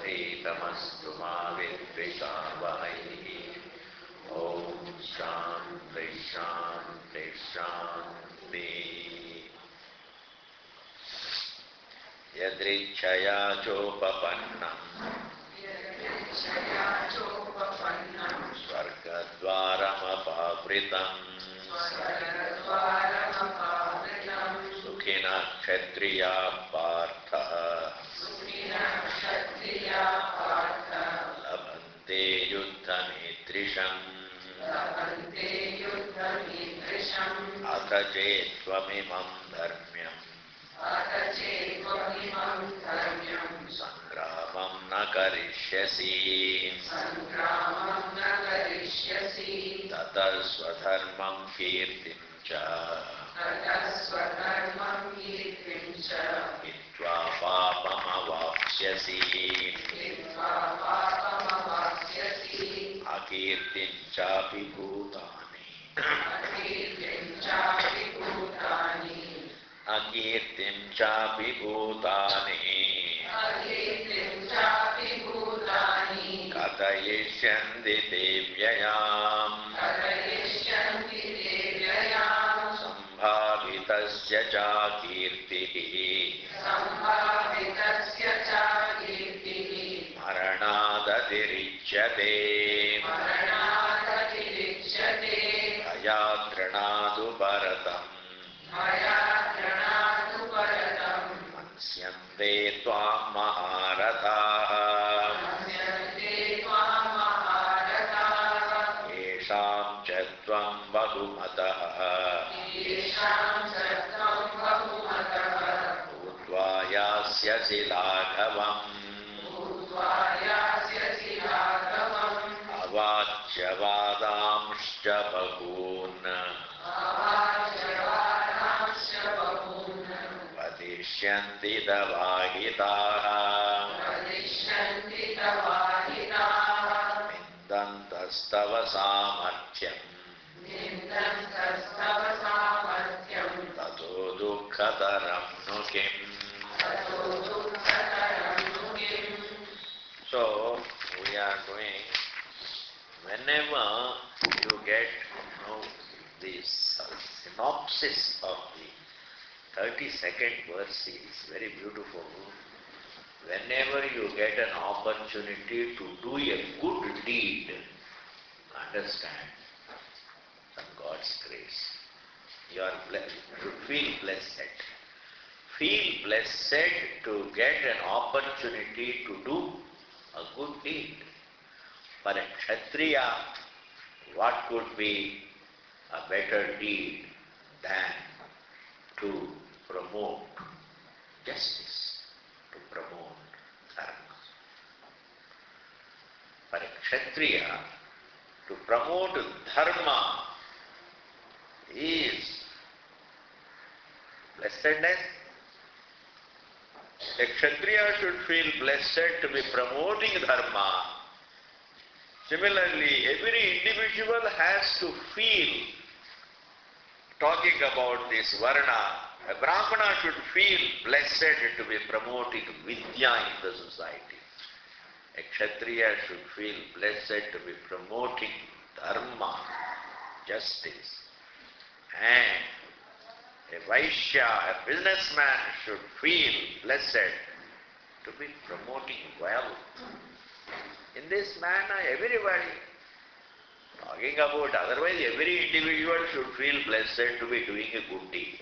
प्रीतमस्तु मा विद्विषावहैः। ॐ शान्ति शान्ति शान्ति। यदृच्छया चोपपन्नम् स्वर्गद्वारमपावृतम् सुखिनः क्षत्रियाः पार्थ लभन्ते युद्धमीदृशम्। अथ चेत्त्वमिमं धर्म्यम् संग्रामं न करिष्यसि। ततः स्वधर्मं कीर्तिं च हित्वा पापमवाप्स्यसि। अकीर्तिं चापि भूतानि अकीर्तिं चापि भूतानि कथयिष्यन्ति ते व्ययाम्। सम्भावितस्य च कीर्तिः मरणादतिरिच्यते। मया तृणादु भरतम् मन्स्यन्ते त्वां महारथाः। येषां च त्वं बहुमतः भूत्वा यास्यसि लाघवम्। अवाच्य वादांश्च बहून् वदिष्यन्ति तवाहिताः। निन्दन्तस्तव सामर्थ्यम् ततो दुःखतरं नु किम्। So we are doing, whenever you get this synopsis of the 32nd verse is very beautiful. Whenever you get an opportunity to do a good deed, understand from God's grace, you are blessed, you feel blessed. Feel blessed to get an opportunity to do a good deed. For a Kshatriya, what could be a better deed than to promote justice, to promote dharma? For a Kshatriya, to promote dharma is blessedness. A Kshatriya should feel blessed to be promoting dharma. Similarly, every individual has to feel, talking about this varna, a Brahmana should feel blessed to be promoting vidya in the society. A Kshatriya should feel blessed to be promoting dharma, justice. And a Vaishya, a businessman should feel blessed to be promoting wealth. In this manner, everybody talking about, otherwise every individual should feel blessed to be doing a good deed.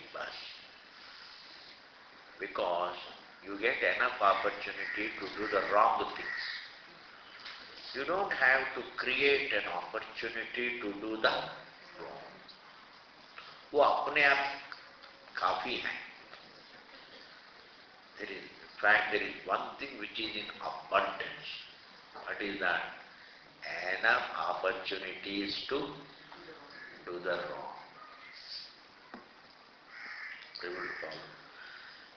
Because you get enough opportunity to do the wrong things. You don't have to create an opportunity to do the wrong. वो अपने आप काफी है. There is, in fact, there is one thing which is in abundance. What is that? Enough opportunities to do the wrong.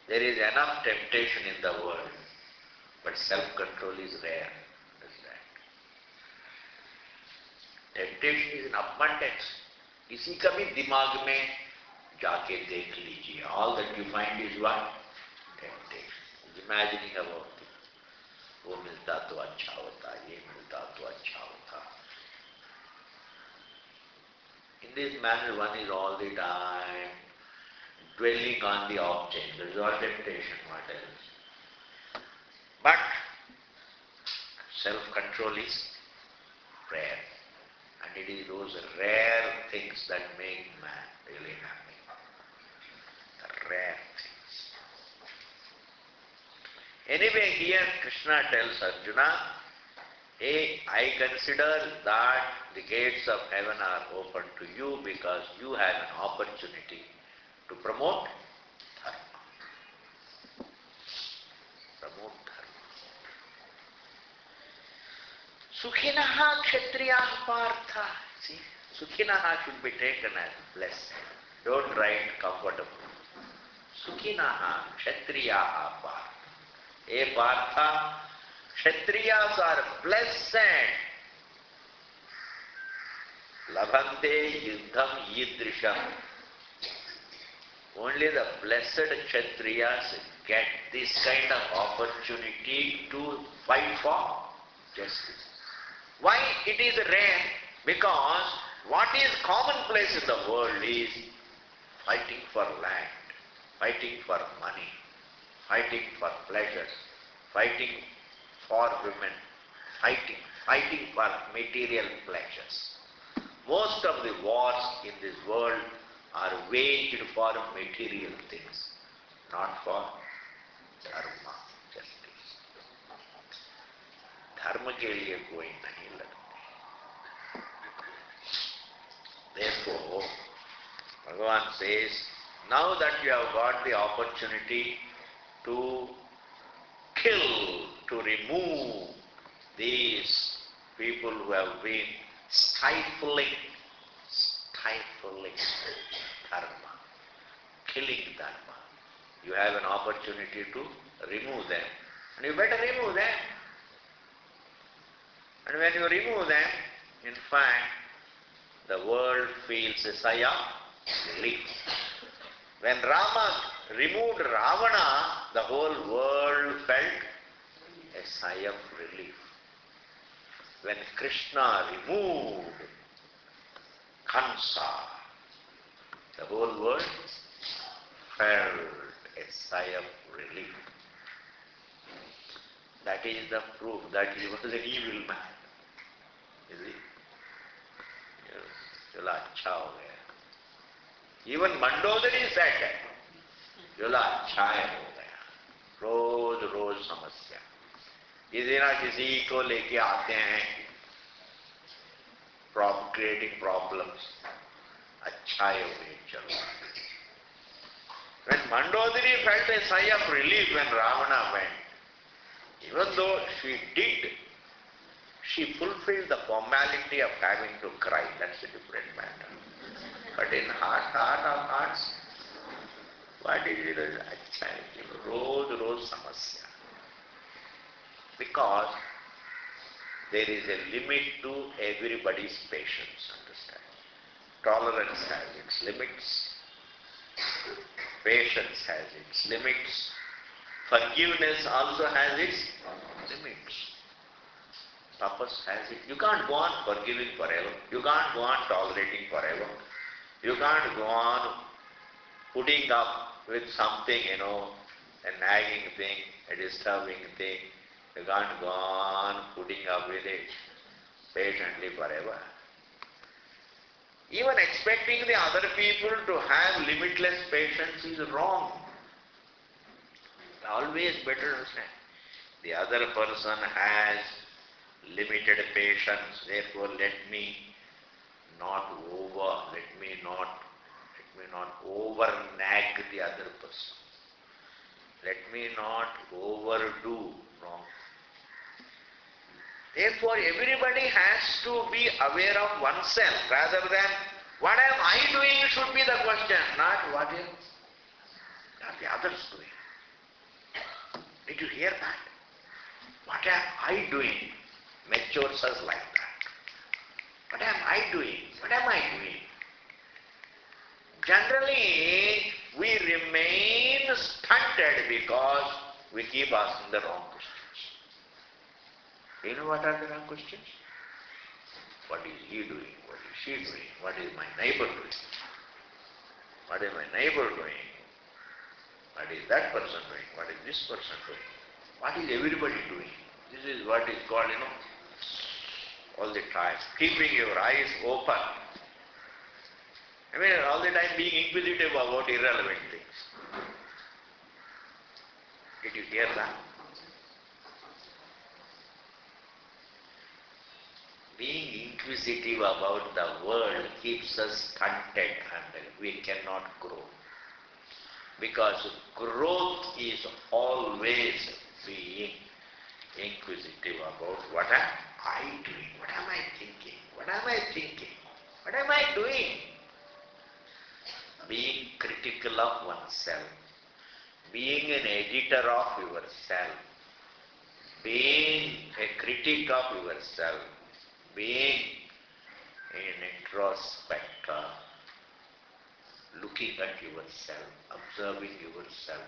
There is enough temptation in the world, but self-control is rare. Understand? Temptation is in abundance. किसी का भी दिमाग में जाके देख लीजिए. All that you find is what? Temptation. Imagining about it. वो मिलता तो अच्छा होता, ये मिलता तो अच्छा होता. In this manner, one is all the time dwelling on the object. There is all temptation, what else? But self-control is rare. And it is those rare things that make man really happy. The rare things. Anyway, here Krishna tells Arjuna, hey, I consider that the gates of heaven are open to you because you have an opportunity to promote dharma. Promote dharma. Sukhinaha kshatriyaha partha. See, sukhinaha should be taken as blessed. Don't write comfortable. Sukhinaha kshatriyaha partha. Hey partha, kshatriyas are blessed. Labhante yuddham yidrisham. Only the blessed kshatriyas get this kind of opportunity to fight for justice. Why it is rare? Because what is commonplace in the world is fighting for land, fighting for money, fighting for pleasures, fighting for women, fighting for material pleasures. Most of the wars in this world are waged for material things, not for dharma, justice. Dharma के लिए कोई नहीं लड़ते. Therefore, Bhagavan says, now that you have got the opportunity to kill, to remove these people who have been stifling dharma, killing dharma. You have an opportunity to remove them. And you better remove them. And when you remove them, in fact, the world feels a sigh of relief. When Rama removed Ravana, the whole world felt a sigh of relief. When Krishna removed Kansa, the whole world felt a sigh of relief. That is the proof that he was an evil man. Is it? Chalo acha ho gaya. Even Mandodari said that. Chalo acha ho gaya. रोज समस्या. किसी ना किसी को लेके आते हैं, creating problems. अच्छा है वो चलो. When Mandodari felt a sigh of relief when Ravana went, even though she fulfilled the formality of having to cry. That's a different matter. But in heart of hearts, what is it? अच्छा है, रोज समस्या. Because there is a limit to everybody's patience, understand? Tolerance has its limits. Patience has its limits. Forgiveness also has its limits. Tapas has it. You can't go on forgiving forever. You can't go on tolerating forever. You can't go on putting up with something, a nagging thing, a disturbing thing. You can't go on putting up with it patiently forever. Even expecting the other people to have limitless patience is wrong. Always better understand. The other person has limited patience, therefore let me not over nag the other person. Let me not overdo wrong. Therefore, everybody has to be aware of oneself rather than what am I doing should be the question, not what are the others doing. Did you hear that? What am I doing? Matures us like that. What am I doing? What am I doing? Generally, we remain stunted because we keep asking the wrong questions. Do you know what are the wrong questions? What is he doing? What is she doing? What is my neighbor doing? What is my neighbor doing? What is that person doing? What is this person doing? What is everybody doing? This is what is called, all the time, keeping your eyes open. I mean, all the time being inquisitive about irrelevant things. Did you hear that? Being inquisitive about the world keeps us stunted and we cannot grow. Because growth is always being inquisitive about what am I doing, what am I thinking, what am I thinking, what am I doing? Being critical of oneself, being an editor of yourself, being a critic of yourself, being an introspector, looking at yourself, observing yourself,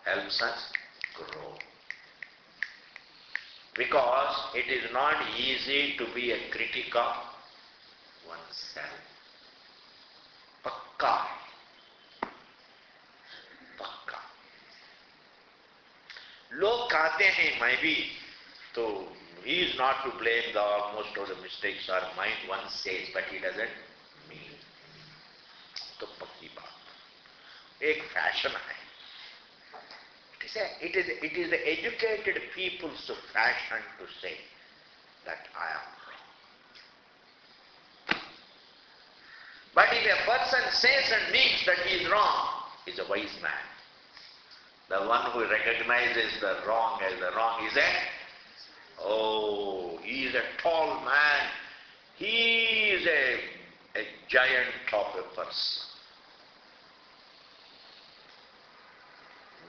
helps us grow. Because it is not easy to be a critic of oneself. Pakka. Pakka. लोग कहते हैं मैं भी तो he is not to blame, most of the mistakes are mine, one says, but he doesn't mean. तो पक्की बात, एक फैशन है. It is the educated people's fashion to say that I am wrong. But if a person says and means that he is wrong, he is a wise man. The one who recognizes the wrong as the wrong is he is a tall man. He is a giant of a person.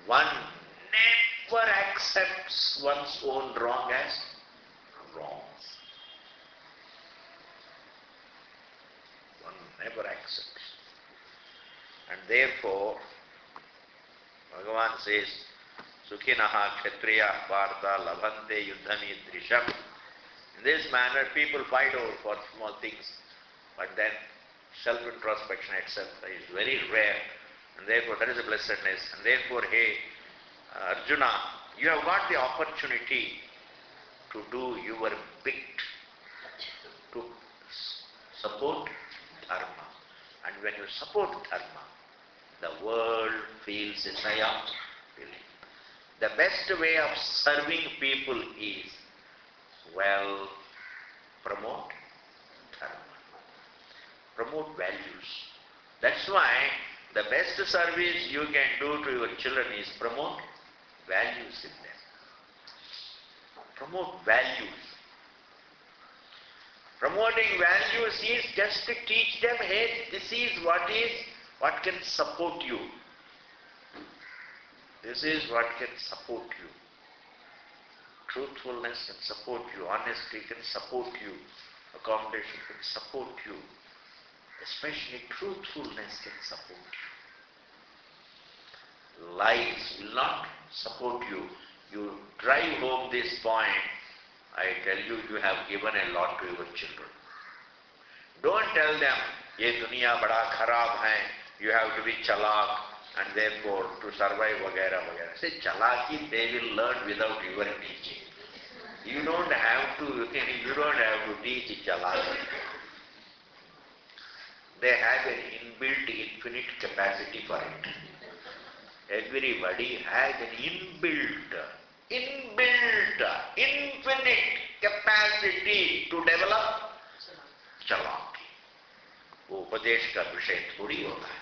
One never accepts one's own wrong as wrong. One never accepts. And therefore, Bhagavan says, Sukhinaha Kshatriya Bharata Labhante Yuddhami Drisham. In this manner, people fight over for small things, but then self-introspection itself is very rare, and therefore that is a blessedness. And therefore, hey, Arjuna, you have got the opportunity to do your bit to support dharma. And when you support dharma, the world feels a sigh of relief. The best way of serving people is, promote dharma, promote values. That's why the best service you can do to your children is promote values in them. Promote values. Promoting values is just to teach them, hey, this is what can support you. This is what can support you. Truthfulness can support you. Honesty can support you. Accommodation can support you. Especially truthfulness can support you. Lies will not support you. You drive home this point, I tell you, you have given a lot to your children. Don't tell them, ye duniya bada kharab hai, you have to be chalak, and therefore to survive vagaira vagaira. Say chalaki they will learn without your teaching. You don't have to teach chalaki. They have an inbuilt infinite capacity for it. Everybody has an inbuilt, infinite capacity to develop chalaki. वो उपदेश का विषय थोड़ी होता है.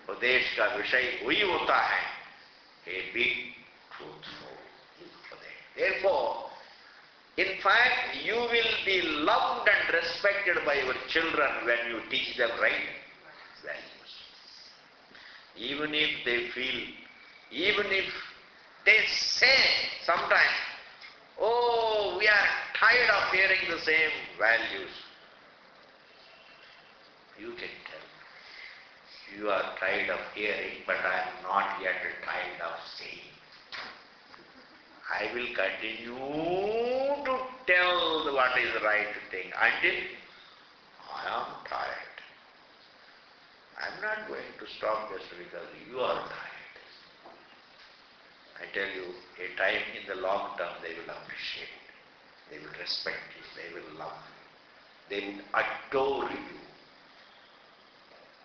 उपदेश का विषय वही होता है, a big truthful उपदेश. Therefore, in fact, you will be loved and respected by your children when you teach them right values. Even if they say sometimes, oh, we are tired of hearing the same values. You can tell, you are tired of hearing, but I am not yet tired of saying. I will will continue to tell what is the right thing until I am tired. I am not going to stop just because you are tired. I tell you, a time in the long term they will appreciate. They will respect you. They will love you. They will adore you.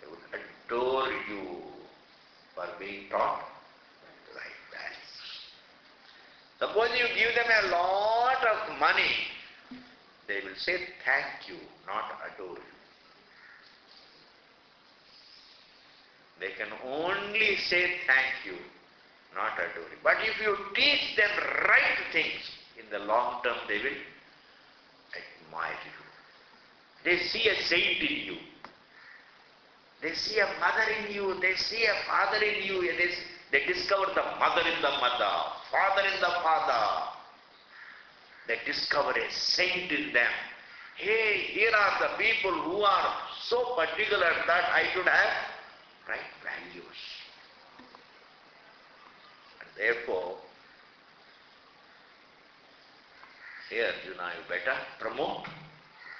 They will adore you for being taught right values. Suppose you give them a lot of money, they will say thank you, not adore you. They can only say thank you, not adore you. But if you teach them right things, in the long term they will admire you. They see a saint in you. They see a mother in you. They see a father in you. They discover the mother in the mother, father in the father. They discover a saint in them. Hey, here are the people who are so particular that I should have right values. And therefore, here, Arjuna, you better promote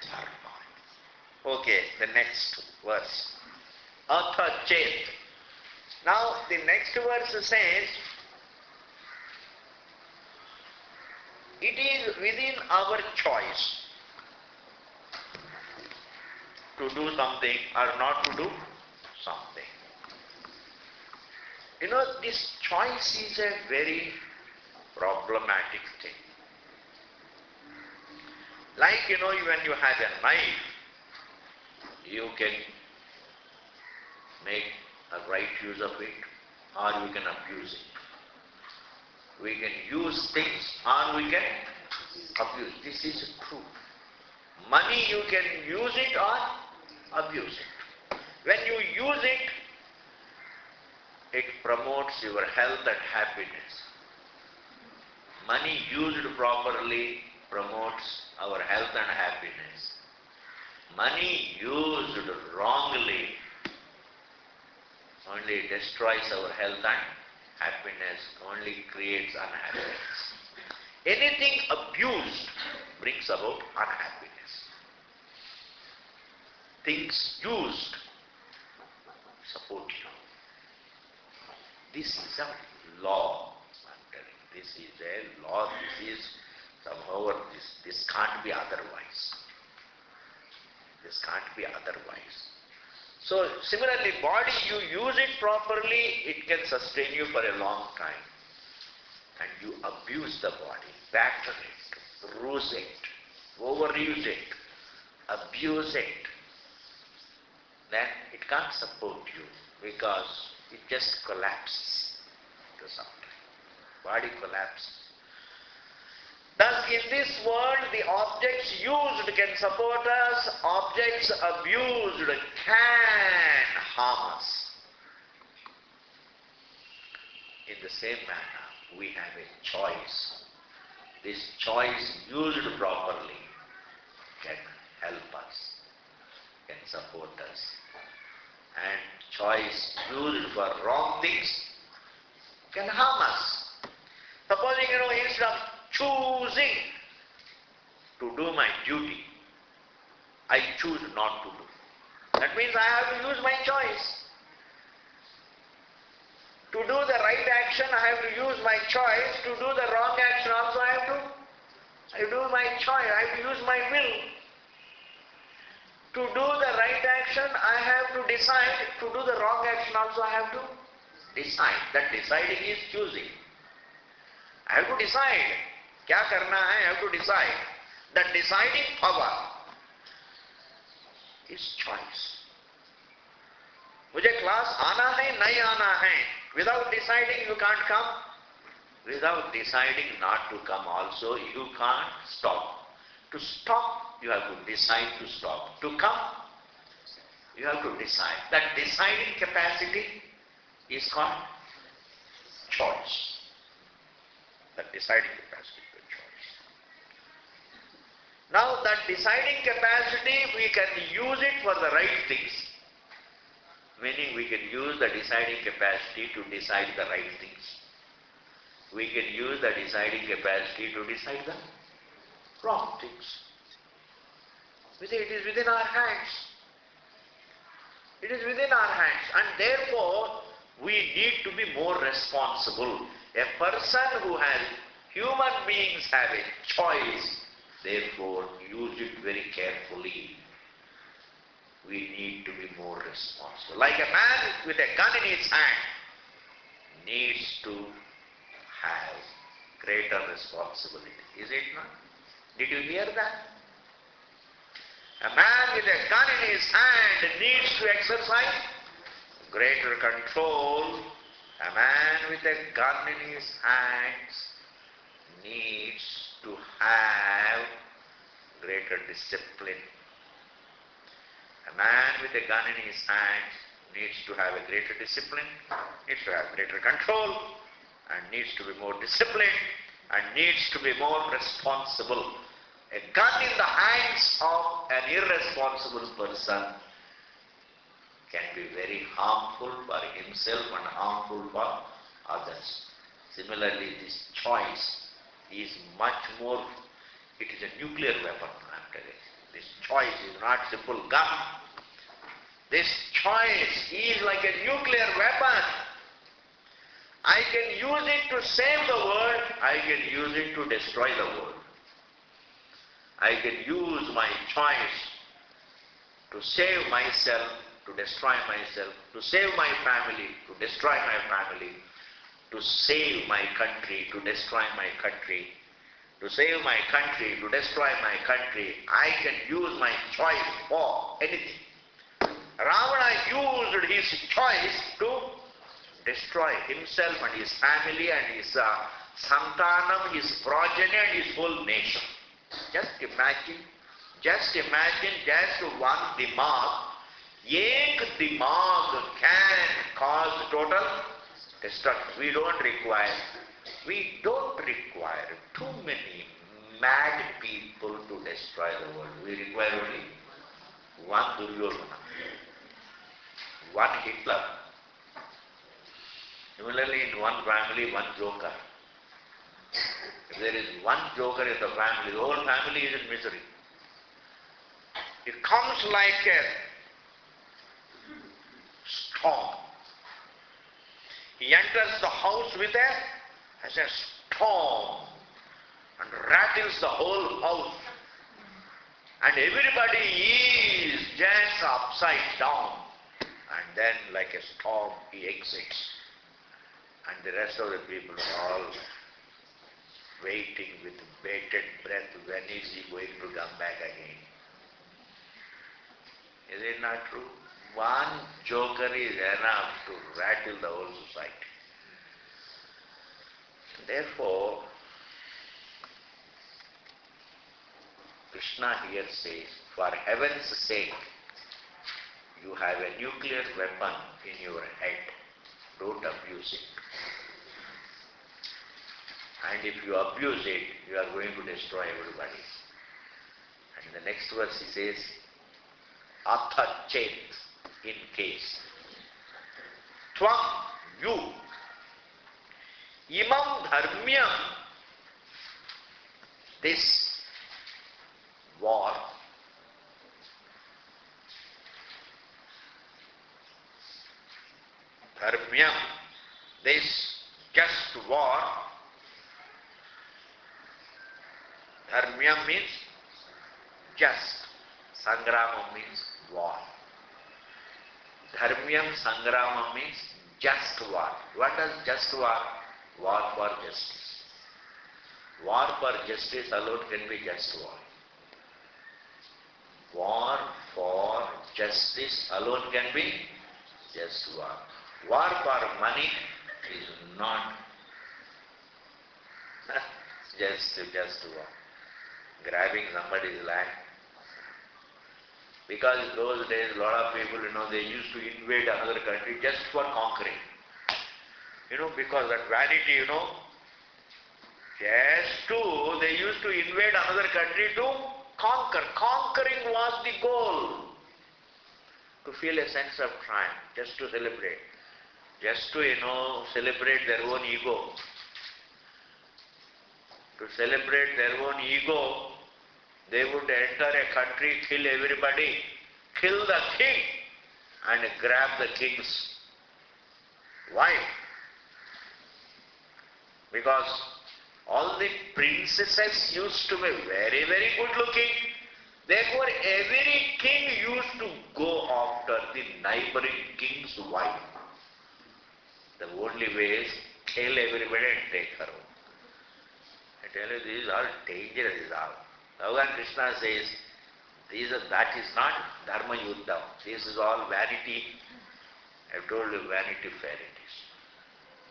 dharma. Okay, the next verse. Atha chet. Now, the next verse says, it is within our choice to do something or not to do something. You know, this choice is a very problematic thing. Like, you know, when you have a knife, you can make a right use of it or you can abuse it. We can use things or we can abuse. This is true. Money you can use it or abuse it. When you use it, it promotes your health and happiness. Money used properly promotes our health and happiness. Money used wrongly only destroys our health and happiness, only creates unhappiness. Anything abused brings about unhappiness. Things used support you. This is a law. I'm telling you, this is a law. This is somehow, this can't be otherwise. This can't be otherwise. So similarly, body, you use it properly, it can sustain you for a long time. And you abuse the body, batter it, bruise it, overuse it, abuse it, then it can't support you because it just collapses to some time. Body collapses. Thus, in this world, the objects used can support us, objects abused can harm us. In the same manner, we have a choice. This choice used properly can help us, can support us. And choice used for wrong things can harm us. Supposing, instead of choosing to do my duty, I choose not to do. That means I have to use my choice. To do the right action, I have to use my choice. To do the wrong action also, I have to do my choice. I have to use my will. To do the right action, I have to decide. To do the wrong action also, I have to decide. That deciding is choosing. I have to decide. क्या करना है? I have to decide. The deciding power is choice. मुझे class आना है, नहीं आना है. Without deciding, you can't come. Without deciding not to come also, you can't stop. To stop, you have to decide to stop. To come, you have to decide. That deciding capacity is called choice. That deciding capacity is choice. Now, that deciding capacity, we can use it for the right things. Meaning, we can use the deciding capacity to decide the right things. we can use the deciding capacity to decide the wrong things. We say it is within our hands. It is within our hands, and therefore we need to be more responsible. A person who has, human beings have a choice, therefore use it very carefully. We need to be more responsible. Like a man with a gun in his hand needs to have greater responsibility. Is it not? Did you hear that? A man with a gun in his hand needs to exercise greater control. A man with a gun in his hands needs to have greater discipline. A man with a gun in his hand needs to have a greater discipline, needs to have greater control, and needs to be more disciplined, and needs to be more responsible. A gun in the hands of an irresponsible person can be very harmful for himself and harmful for others. Similarly, this choice is much more, it is a nuclear weapon, I am telling you. This choice is not simple gun. This choice is like a nuclear weapon. I can use it to save the world, I can use it to destroy the world. I can use my choice to save myself, to destroy myself, to save my family, to destroy my family, to save my country, to destroy my country, to save my country, to destroy my country. I can use my choice for anything. Ravana used his choice to destroy himself and his family and his santanam, his progeny and his whole nation. Just imagine just one dimag, ek dimag can cause total destruction. We don't require too many mad people to destroy the world. We require only one Duryodhana, one Hitler. Similarly, in one family, one joker. If there is one joker in the family, the whole family is in misery. It comes like a storm. He enters the house as a storm and rattles the whole house. And everybody is just upside down. And then like a storm, he exits. And the rest of the people are all waiting with bated breath, when is he going to come back again? Is it not true? One joker is enough to rattle the whole society. Therefore, Krishna here says, for heaven's sake, you have a nuclear weapon in your head. Don't abuse it. And if you abuse it, you are going to destroy everybody. And in the next verse he says, Atha chet, in case. Tvam, you. Imam dharmyam, this war, dharmyam, this just war. Dharmyam means just. Sangrama means war. Dharmyam sangrama means just war. What does just war? War for justice. War for justice alone can be just war. War for justice alone can be just war. War for money is not just war. Grabbing somebody's land. Because in those days, a lot of people, they used to invade another country just for conquering. Because that vanity, they used to invade another country to conquer. Conquering was the goal. To feel a sense of triumph, just to celebrate. Just to, celebrate their own ego. to celebrate their own ego, they would enter a country, kill everybody, kill the king, and grab the king's wife. Because all the princesses used to be very, very good looking. Therefore, every king used to go after the neighboring king's wife. The only way is kill everybody and take her home. I tell you, this is all dangerous. This is all. Bhagavan Krishna says, that is not Dharma Yuddha. This is all vanity. I have told you, vanity fair it is.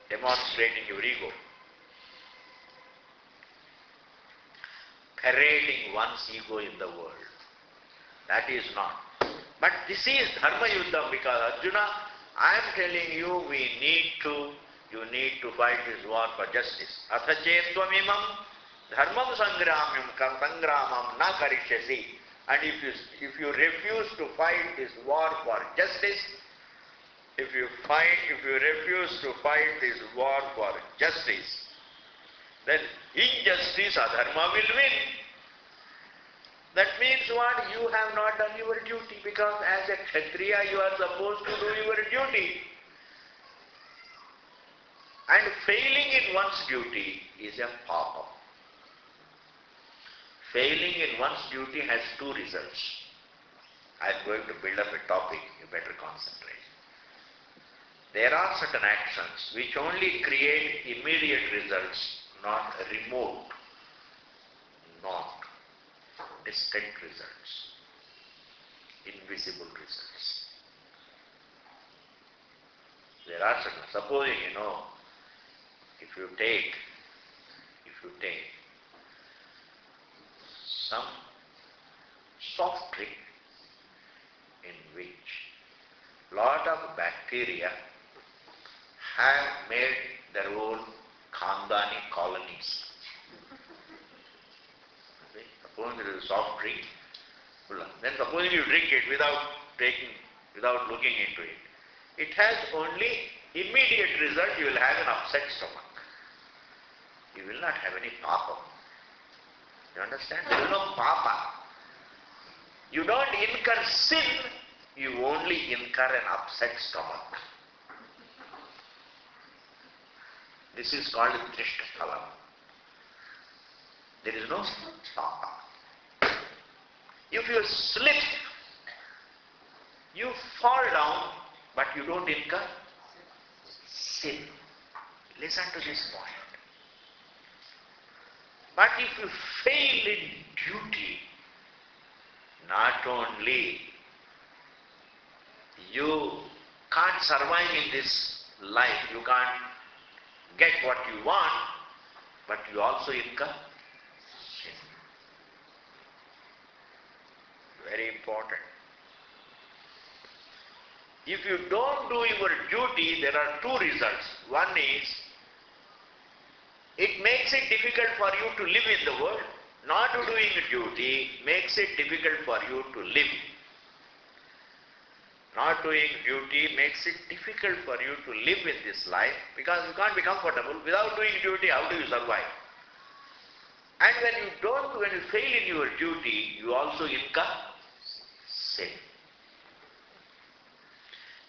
Demonstrating your ego. Parading one's ego in the world. That is not. But this is Dharma Yuddha, because Arjuna, I am telling you, you need to fight this war for justice. Atha chetvam dharmam sangramam na karishyasi. And if you refuse to fight this war for justice, if you refuse to fight this war for justice, then injustice, adharma will win. That means what? You have not done your duty, because as a Kshatriya you are supposed to do your duty. And failing in one's duty is a papa. Failing in one's duty has two results. I am going to build up a topic, you better concentrate. There are certain actions which only create immediate results, not remote, not distant results, invisible results. There are certain, supposing, if you take some soft drink in which lot of bacteria have made their own Khandani colonies. Okay? Suppose there is a soft drink, then supposing you drink it without looking into it, it has only immediate result. You will have an upset stomach. You will not have any papa. You understand? There is no papa. You don't incur sin, you only incur an upset stomach. This is called Drishtaphalam. There is no papa. If you slip, you fall down, but you don't incur sin. Listen to this point. But if you fail in duty, not only you can't survive in this life, you can't get what you want, but you also incur sin. Very important. If you don't do your duty, there are two results. One is, it makes it difficult for you to live in the world. Not doing duty makes it difficult for you to live. Not doing duty makes it difficult for you to live in this life, because you can't be comfortable. Without doing duty, how do you survive? And when you fail in your duty, you also incur sin.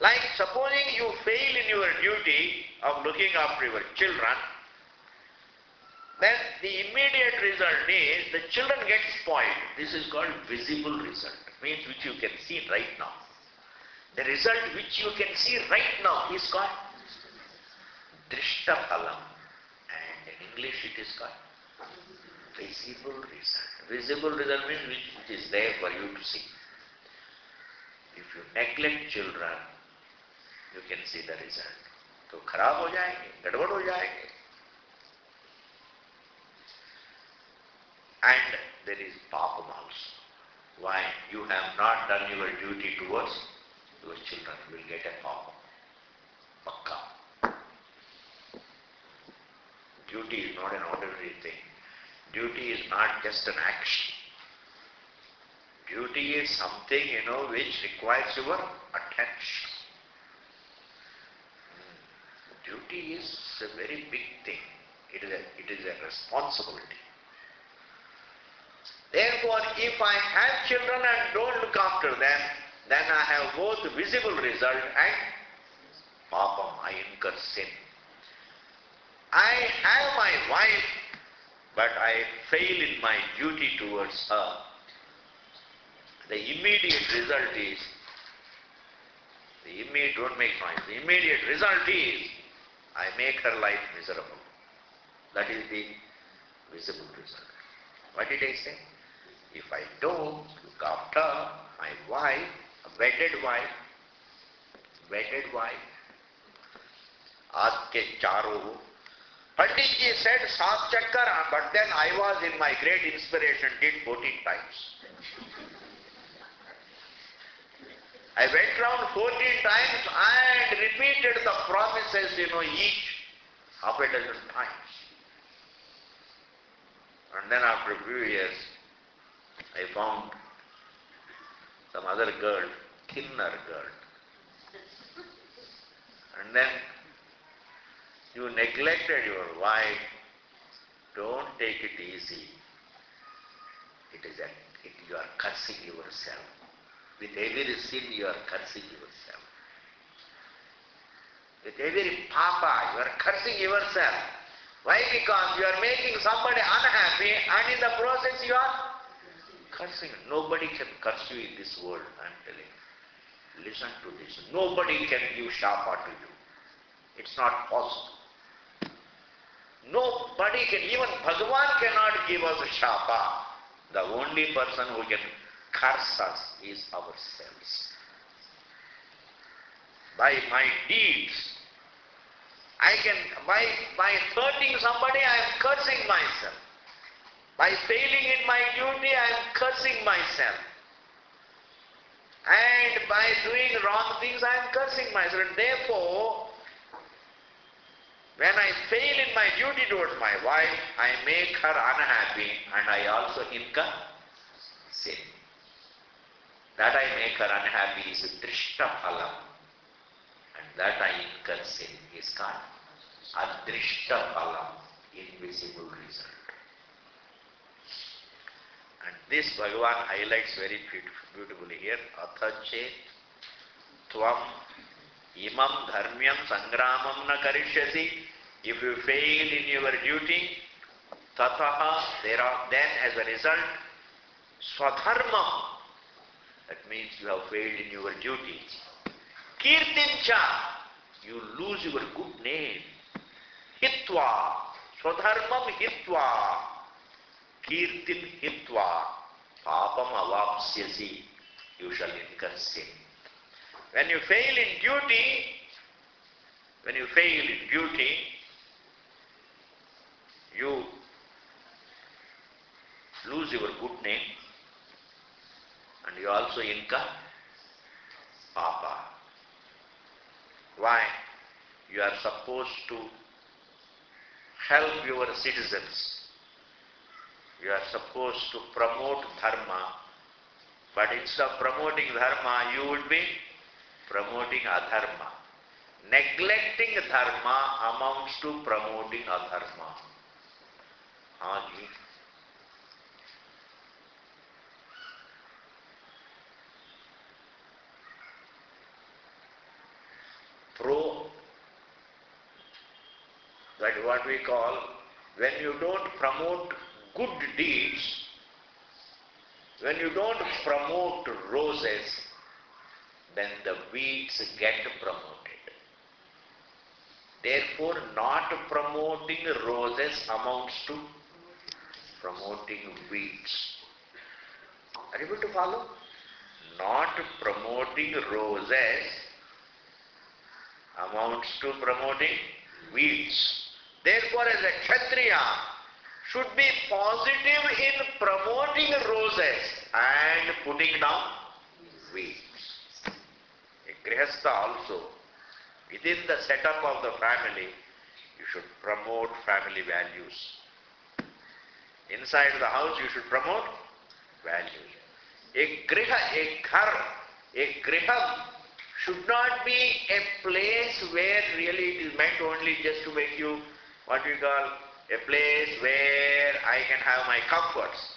Like supposing you fail in your duty of looking after your children, then the immediate result is the children get spoiled. This is called visible result, means which you can see right now. The result which you can see right now is called Drishtaphalam, and in English it is called visible result. Visible result means which is there for you to see. If you neglect children, you can see the result. तो खराब हो जाएंगे, गड़बड़ हो जाएंगे. And there is papam also. Why? You have not done your duty towards your children. You will get a papam. Pakka. Duty is not an ordinary thing. Duty is not just an action. Duty is something, which requires your attention. Duty is a very big thing. It is a responsibility. Therefore, if I have children and don't look after them, then I have both visible result and papam, I incur sin. I have my wife, but I fail in my duty towards her. The immediate result is, don't make noise, the immediate result is, I make her life miserable. That is the visible result. What did I say? If I don't look after my wife, a wedded wife, Aadke Charu, Panditji said Saat Chakkar, but then I was in my great inspiration, did 14 times. I went round 14 times and repeated the promises, each half a dozen times. And then after a few years, I found some other girl, thinner girl. And then you neglected your wife. Don't take it easy. You are cursing yourself. With every sin you are cursing yourself. With every papa you are cursing yourself. Why? Because you are making somebody unhappy and in the process you are cursing. Nobody can curse you in this world, I am telling you. Listen to this. Nobody can give shapa to you. It's not possible. Nobody can, even Bhagavan cannot give us shapa. The only person who can curse us is ourselves. By my deeds, by hurting somebody, I am cursing myself. By failing in my duty, I am cursing myself. And by doing wrong things, I am cursing myself. And therefore, when I fail in my duty towards my wife, I make her unhappy and I also incur sin. That I make her unhappy is drishta phalam. And that I incur sin is called adrishta phalam, invisible result. And this Bhagavan highlights very beautifully here. Athache tvam imam dharmyam sangramam na karishyasi. If you fail in your duty, tataha, then as a result, swadharmam, that means you have failed in your duty. Kirtincha, you lose your good name. Hitva, swadharmam hitva, kirtin hitva, papam avapsyasi, you shall incur sin. When you fail in duty, you lose your good name and you also incur papa. Why? You are supposed to help your citizens. You are supposed to promote dharma, but instead of promoting dharma, you would be promoting adharma. Neglecting dharma amounts to promoting adharma. That is what we call, when you don't promote good deeds, when you don't promote roses, then the weeds get promoted. Therefore, not promoting roses amounts to promoting weeds. Are you able to follow? Not promoting roses amounts to promoting weeds. Therefore, as a Kshatriya, should be positive in promoting roses and putting down weeds. A Grihastha also, within the setup of the family, you should promote family values. Inside the house, you should promote values. A griham should not be a place where really it is meant only just to make you, what we call, a place where I can have my comforts.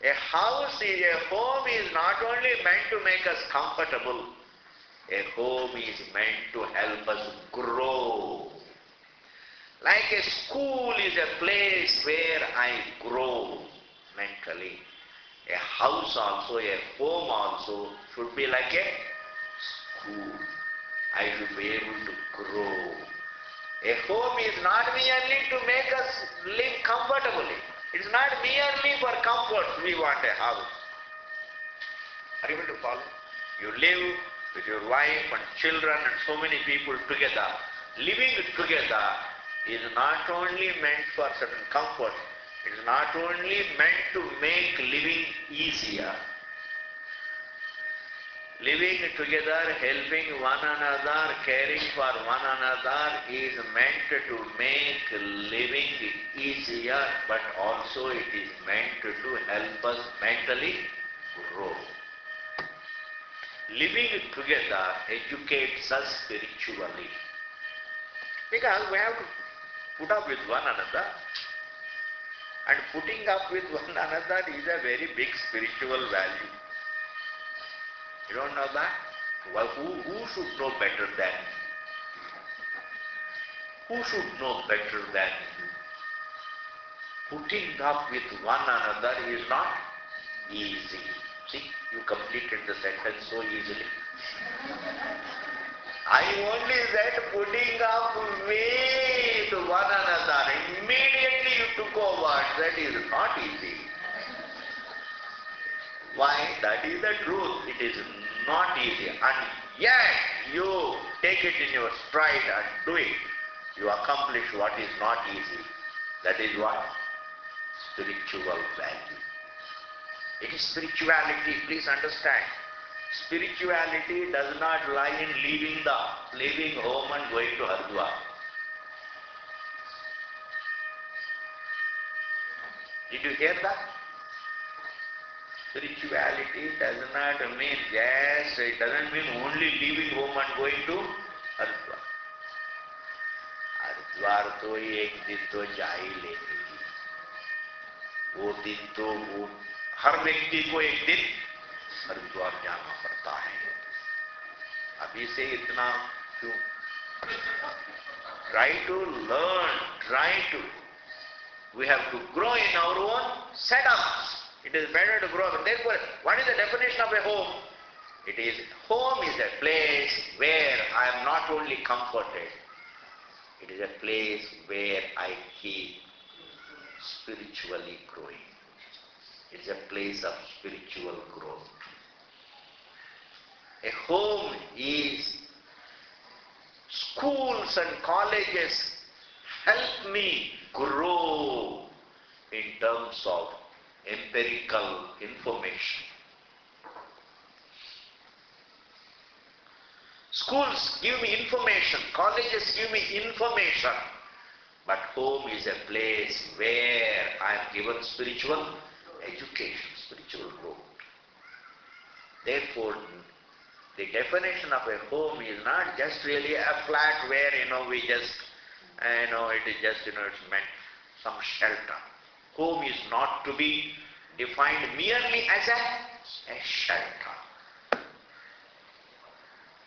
A home is not only meant to make us comfortable, a home is meant to help us grow. Like a school is a place where I grow mentally. A house also, a home also should be like a school. I should be able to grow. A home is not merely to make us live comfortably. It's not merely for comfort we want a house. Are you able to follow? You live with your wife and children and so many people together. Living together is not only meant for certain comfort, it is not only meant to make living easier. Living together, helping one another, caring for one another is meant to make living easier, but also it is meant to help us mentally grow. Living together educates us spiritually. Because we have to put up with one another. And putting up with one another is a very big spiritual value. You don't know that? Well, who should know better than you? Who should know better than you? Putting up with one another is not easy. See, you completed the sentence so easily. I only said putting up with one another. Immediately you took over. That is not easy. Why? That is the truth. It is not easy. And yet you take it in your stride and do it. You accomplish what is not easy. That is what? Spiritual value. It is spirituality. Please understand. Spirituality does not lie in leaving home and going to Haridwar. Did you hear that? Spirituality does not mean, yes, it doesn't mean only leaving home and going to Haridwar. Haridwar तो एक दिन तो जा ही लेंगे. वो दिन तो वो हर व्यक्ति को एक दिन हरिद्वार जाना पड़ता है. अभी से इतना क्यों? Try to learn, we have to grow in our own setups. It is better to grow. Therefore, what is the definition of a home? Home is a place where I am not only comforted, it is a place where I keep spiritually growing. It is a place of spiritual growth. A home is schools and colleges help me grow in terms of empirical information. Schools give me information, colleges give me information, but home is a place where I am given spiritual education, spiritual growth. Therefore, the definition of a home is not just really a flat where, we just, it is just, it's meant some shelter. Home is not to be defined merely as a shelter.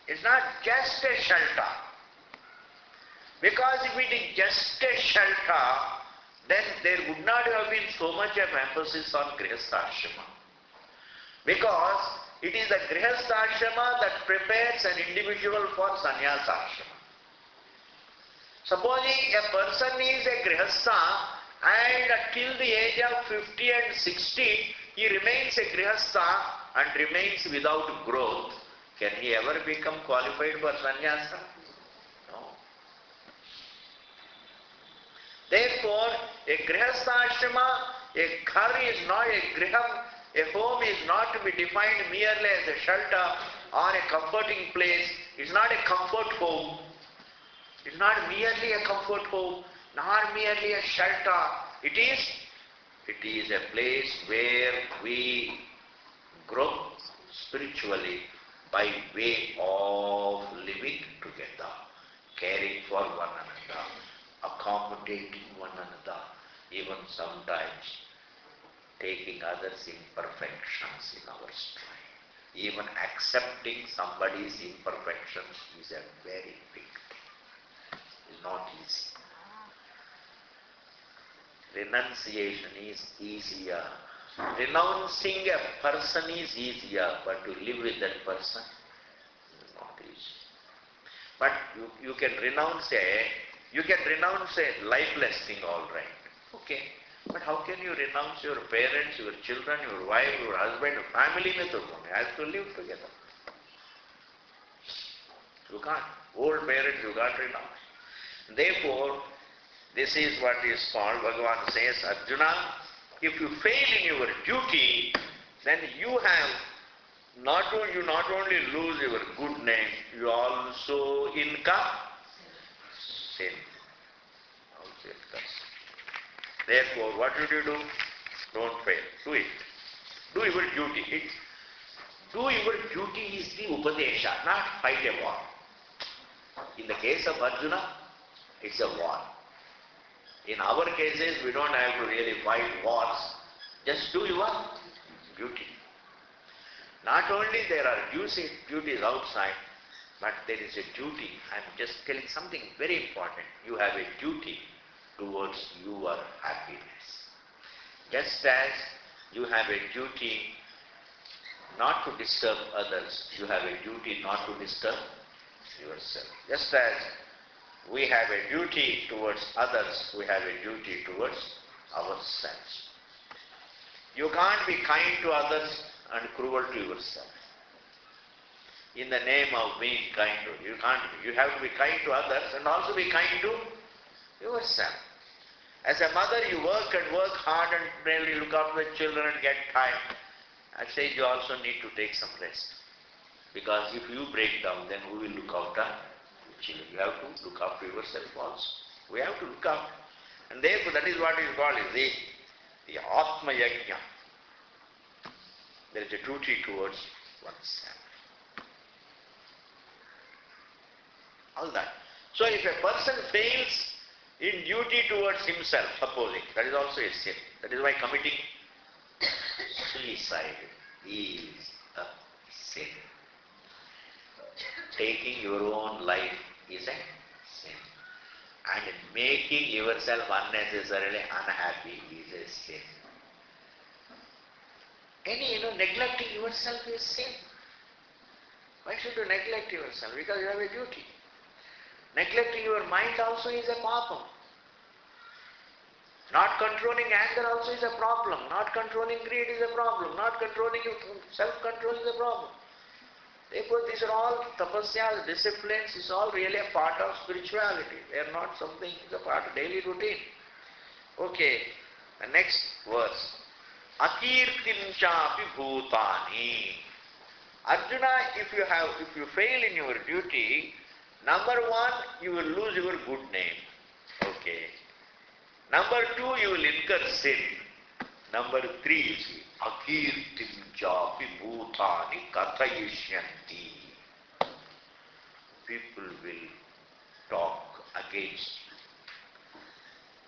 It's not just a shelter. Because if it is just a shelter, then there would not have been so much of emphasis on Grihastha-ashrama. Because it is the Grihastha-ashrama that prepares an individual for Sannyasa-ashrama. Supposing a person is a Grihastha and till the age of 50 and 60, he remains a Grihastha and remains without growth, can he ever become qualified for Sannyasa? No. Therefore, a Grihastha-ashrama, a ghar is not a griham, a home is not to be defined merely as a shelter or a comforting place. It's not a comfort home. It's not merely a comfort home, nor merely a shelter. It is a place where we grow spiritually by way of living together, caring for one another, accommodating one another, even sometimes taking others' imperfections in our stride. Even accepting somebody's imperfections is a very big thing. It's not easy. Renunciation is easier. Renouncing a person is easier, but to live with that person is not easy. But you can renounce a lifeless thing, all right. Okay. But how can you renounce your parents, your children, your wife, your husband, your family members? You have to live together. You can't. Old parents you can't renounce. Therefore, this is what is called, Bhagavan says, Arjuna, if you fail in your duty, then you not only lose your good name, you also incur sin. Also incur sin. Therefore, what should you do? Don't fail. Do it. Do your duty. Do your duty is the Upadesha, not fight a war. In the case of Arjuna, it's a war. In our cases, we don't have to really fight wars. Just do your duty. Not only there are duties outside, but there is a duty. I'm just telling something very important. You have a duty towards your happiness. Just as you have a duty not to disturb others, you have a duty not to disturb yourself. Just as we have a duty towards others, we have a duty towards ourselves. You can't be kind to others and cruel to yourself. In the name of being kind to you can't be. You have to be kind to others and also be kind to yourself. As a mother, you work hard and really look after the children and get tired. I say you also need to take some rest. Because if you break down, then who will look after the children? You have to look after yourself also. We have to look after. And therefore, that is what is called the Atma Yajna. There is a duty towards oneself. All that. So if a person fails in duty towards himself, supposing, that is also a sin. That is why committing suicide is a sin. Taking your own life is a sin. And making yourself unnecessarily unhappy is a sin. Neglecting yourself is sin. Why should you neglect yourself? Because you have a duty. Neglecting your mind also is a problem. Not controlling anger also is a problem. Not controlling greed is a problem. Not controlling self-control is a problem. Therefore, these are all tapasyas, disciplines, is all really a part of spirituality. They are not something, it's a part of daily routine. Okay, the next verse. Akirtim chapi bhutani. Arjuna, if you fail in your duty, number one, you will lose your good name. Okay. Number two, you will incur sin. Number three is akirtim chapi bhutani kathayishyanti. People will talk against you.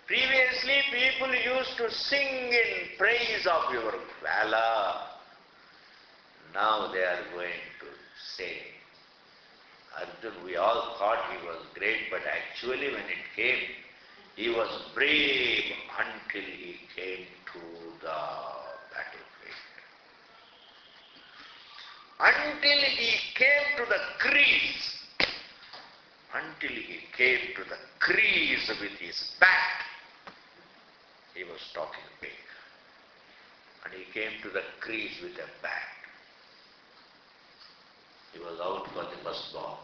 Previously, people used to sing in praise of your valor. Now they are going to say, Arjuna, we all thought he was great, but actually when it came, he was brave until he came to the battlefield. Until he came to the crease. Until he came to the crease with his back. He was talking big. And he came to the crease with a bat. He was out for the first ball.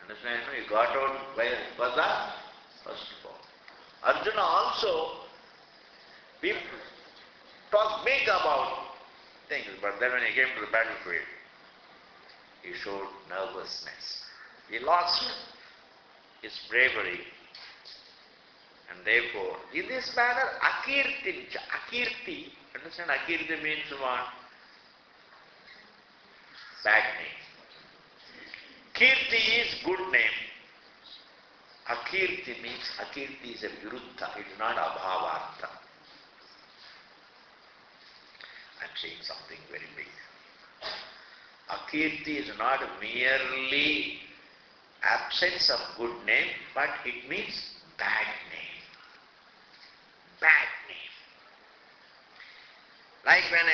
Understand? He got out for the first ball. Arjuna also, people talk big about things, but then when he came to the battlefield, he showed nervousness. He lost his bravery. And therefore, in this manner, Akirti, understand, Akirti means what? Bad name. Kirti is good name. Akirti means, Akirti is a viruddha, it is not abhavartha. I am saying something very big. Akirti is not merely absence of good name, but it means bad name. Bad name. Like when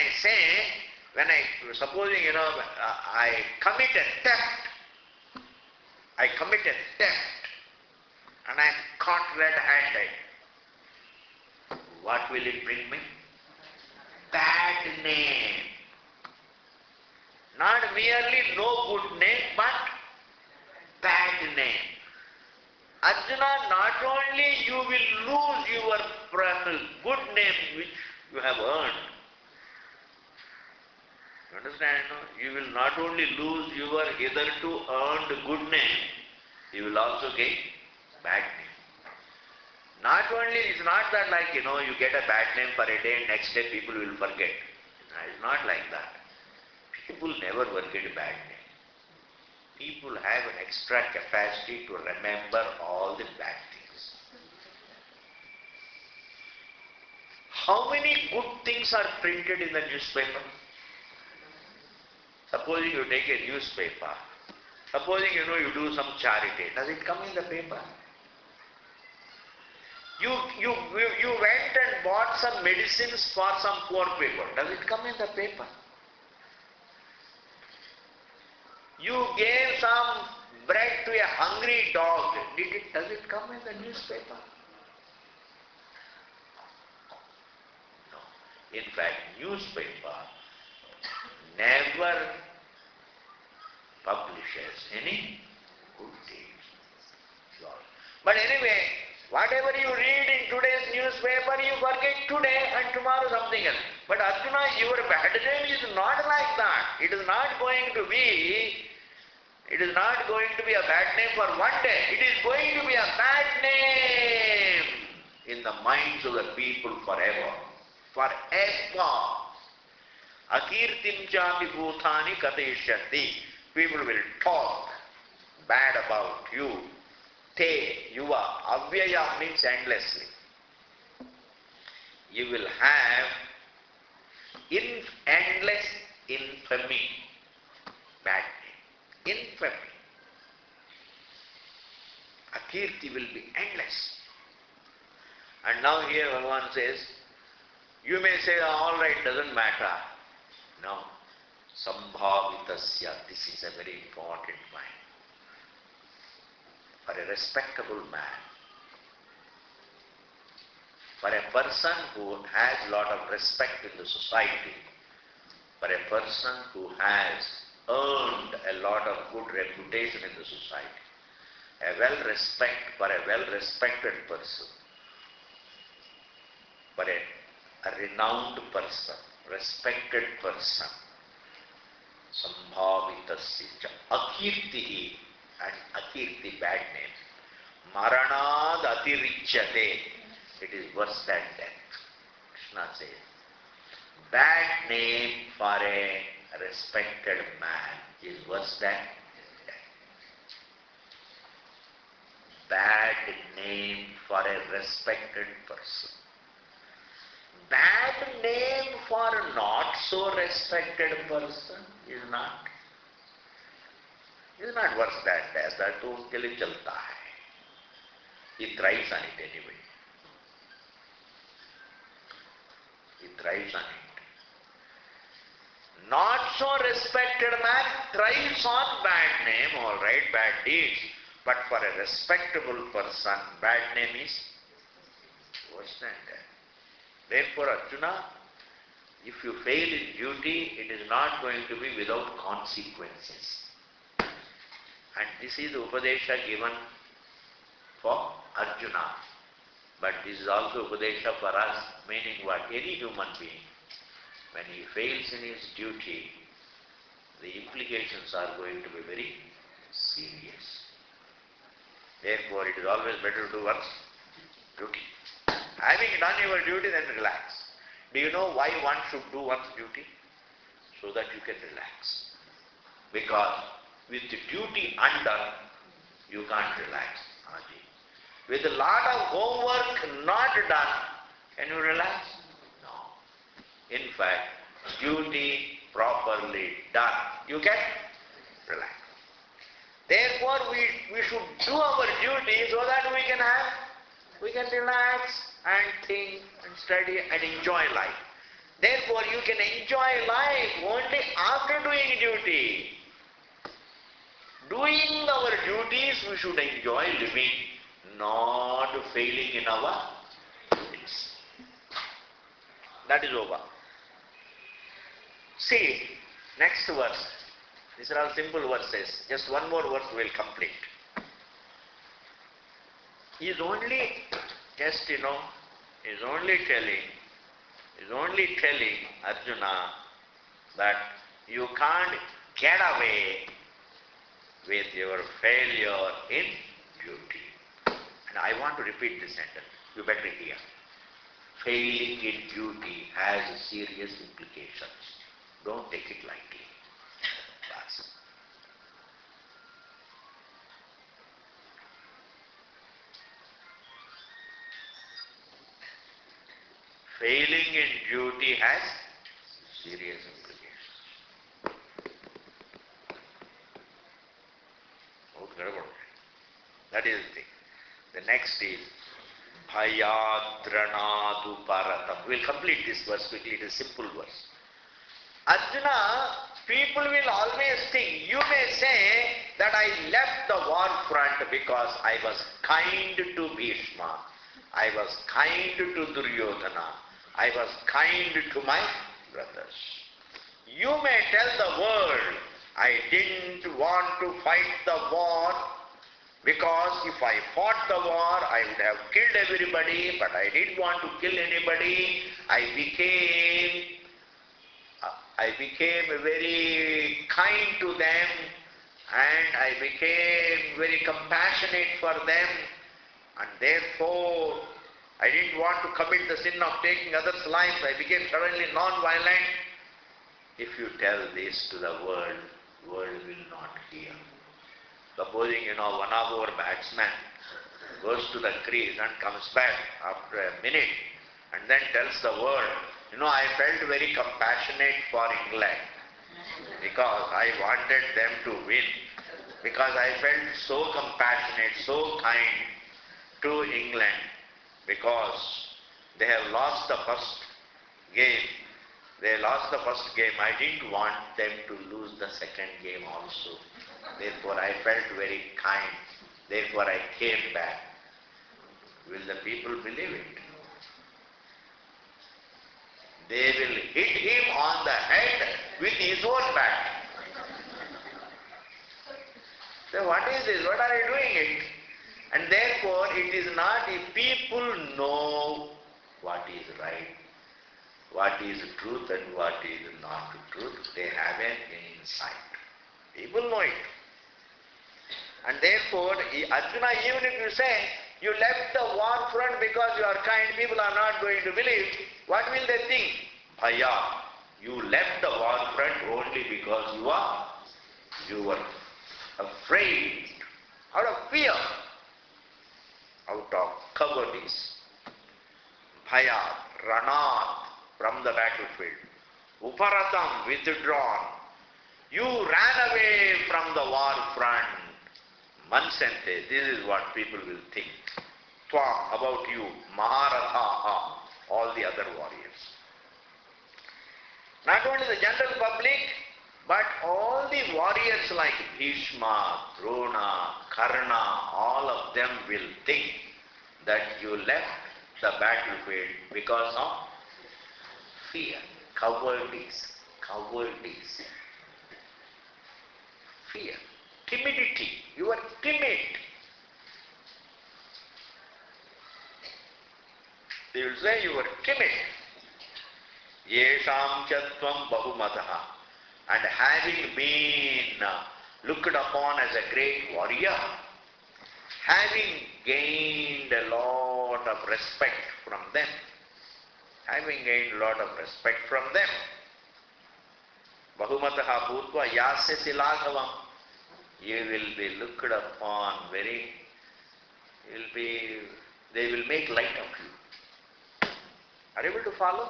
I, supposing, I committed theft. I committed theft and I am caught red-handed. What will it bring me? Bad name. Not merely no good name, but bad name. Arjuna, not only you will lose your good name which you have earned. You understand? No? You will not only lose your hitherto earned good name, you will also gain bad name. Not only, it's not that like, you get a bad name for a day and next day people will forget. It's not like that. People never forget a bad name. People have an extra capacity to remember all the bad things. How many good things are printed in the newspaper? Supposing you take a newspaper, supposing you do some charity, does it come in the paper? You went and bought some medicines for some poor people, does it come in the paper? You gave some bread to a hungry dog, does it come in the newspaper? No. In fact, newspaper never publishes any good deeds. But anyway, whatever you read in today's newspaper, you forget today and tomorrow something else. But Arjuna, your bad name is not like that. It is not going to be a bad name for one day. It is going to be a bad name in the minds of the people forever. Forever. Akirtim chapi bhutani katayishyati. People will talk bad about you. Te, yuva, avyaya means endlessly. You will have endless infamy. Bad name. Infamy. Akirti will be endless. And now here Bhagavan says, you may say, all right, doesn't matter. No. Sambhavitasya, this is a very important point. For a respectable man, for a person who has a lot of respect in the society, for a person who has earned a lot of good reputation in the society, for a well-respected person, for a renowned person, respected person, sambhavitasya akirtihi, and akirti, bad name. Maranad atirichyate, it is worse than death. Krishna says, bad name for a respected man is worse than death. Bad name for a respected person. Bad name for a not so respected person is not worse than death. That to uske liye chalta hai. He thrives on it anyway. He thrives on it. Not so respected man thrives on bad name, all right, bad deeds. But for a respectable person, bad name is worse than death. Therefore, Arjuna, if you fail in duty, it is not going to be without consequences. And this is the Upadesha given for Arjuna. But this is also Upadesha for us, meaning what? Any human being, when he fails in his duty, the implications are going to be very serious. Therefore, it is always better to do one's duty. Having done your duty, then relax. Do you know why one should do one's duty? So that you can relax. Because with the duty undone, you can't relax. with a lot of homework not done, can you relax? No. In fact, duty properly done, you can relax. Therefore, we should do our duty so that we can relax and think and study and enjoy life. Therefore, you can enjoy life only after doing duty. Doing our duties, we should enjoy living, not failing in our duties. That is over. See, next verse. These are all simple verses. Just one more verse we will complete. He is only telling Arjuna that you can't get away with your failure in duty. And I want to repeat this sentence. You better hear. Failing in duty has serious implications. Don't take it lightly. That's failing in duty has serious implications. That is the thing. The next is Bhayadranadu Paratam. We'll complete this verse quickly. It is a simple verse. Arjuna, people will always think, you may say that I left the war front because I was kind to Bhishma, I was kind to Duryodhana, I was kind to my brothers. You may tell the world, I didn't want to fight the war because if I fought the war, I would have killed everybody, but I didn't want to kill anybody. I became very kind to them and I became very compassionate for them, and therefore I didn't want to commit the sin of taking others' lives. I became suddenly non-violent. If you tell this to the world will not hear. Supposing, one of our batsmen goes to the crease and comes back after a minute and then tells the world, I felt very compassionate for England because I wanted them to win, because I felt so compassionate, so kind to England because they have lost the first game. They lost the first game. I didn't want them to lose the second game also. Therefore, I felt very kind. Therefore, I came back. Will the people believe it? They will hit him on the head with his own bat. So what is this? What are you doing it? And therefore, it is not if people know what is right, what is truth and what is not truth, they have an insight. People know it. And therefore, Arjuna, even if you say, you left the war front because you are kind, people are not going to believe, what will they think? Bhaya, you left the war front only because you were afraid, out of fear, out of cowardice. Bhaya, ranat, from the battlefield. Uparatam, withdrawn. You ran away from the war front. Mansente, this is what people will think. Tvam, about you, Maharathaha, all the other warriors. Not only the general public, but all the warriors like Bhishma, Drona, Karna, all of them will think that you left the battlefield because of fear, cowardice. Fear, timidity. You are timid. They will say you are timid. Yesham chatvam bahumataha. And having been looked upon as a great warrior, having gained a lot of respect from them, bahumataha bhutva yasyasi laghavam, you will be looked upon very, they will make light of you. Are you able to follow?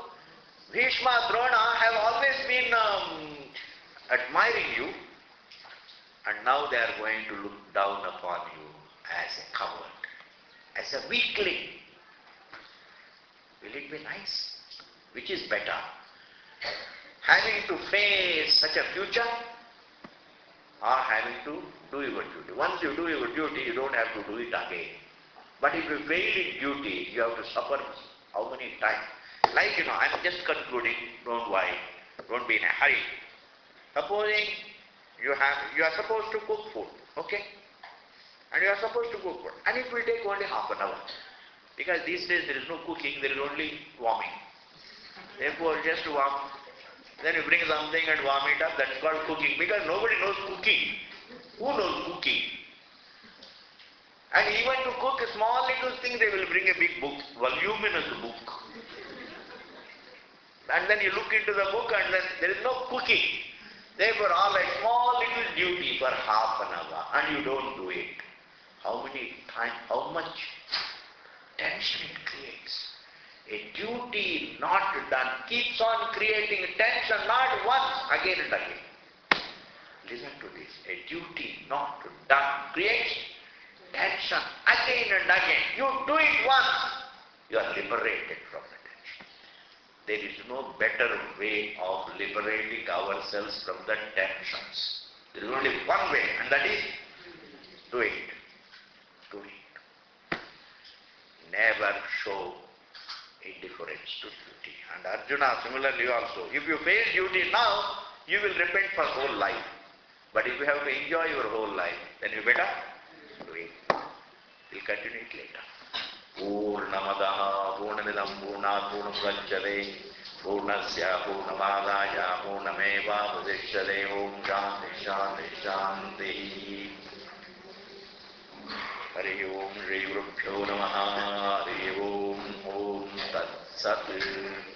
Bhishma, Drona have always been admiring you, and now they are going to look down upon you as a coward, as a weakling. Will it be nice? Which is better? Having to face such a future, or having to do your duty? Once you do your duty, you don't have to do it again. But if you fail in duty, you have to suffer how many times? Like, I'm just concluding, don't worry, don't be in a hurry. Supposing you are supposed to cook food, okay? And you are supposed to cook food, and it will take only half an hour. Because these days there is no cooking, there is only warming. Therefore, just warm. Then you bring something and warm it up, that's called cooking. Because nobody knows cooking. Who knows cooking? And even to cook a small little thing, they will bring a big book, voluminous book. And then you look into the book and then there is no cooking. Therefore, all a small little duty for half an hour and you don't do it. How much tension it creates. A duty not done keeps on creating tension, not once, again and again. Listen to this. A duty not done creates tension again and again. You do it once, you are liberated from the tension. There is no better way of liberating ourselves from the tensions. There is only one way, and that is do it. Do it. Never show indifference to duty. And Arjuna similarly also. If you fail duty now, you will repent for whole life. But if you have to enjoy your whole life, then you better do it. We'll continue it later. Purnamadaha Purnamidam Purnat Purnamudachyate Purnasya Purnamadaya Purnameva Vadishyate Om Shanti Shanti Shanti. Hari Om Shri Gurubhyo Namaha. Hari Om Om Tat Sat.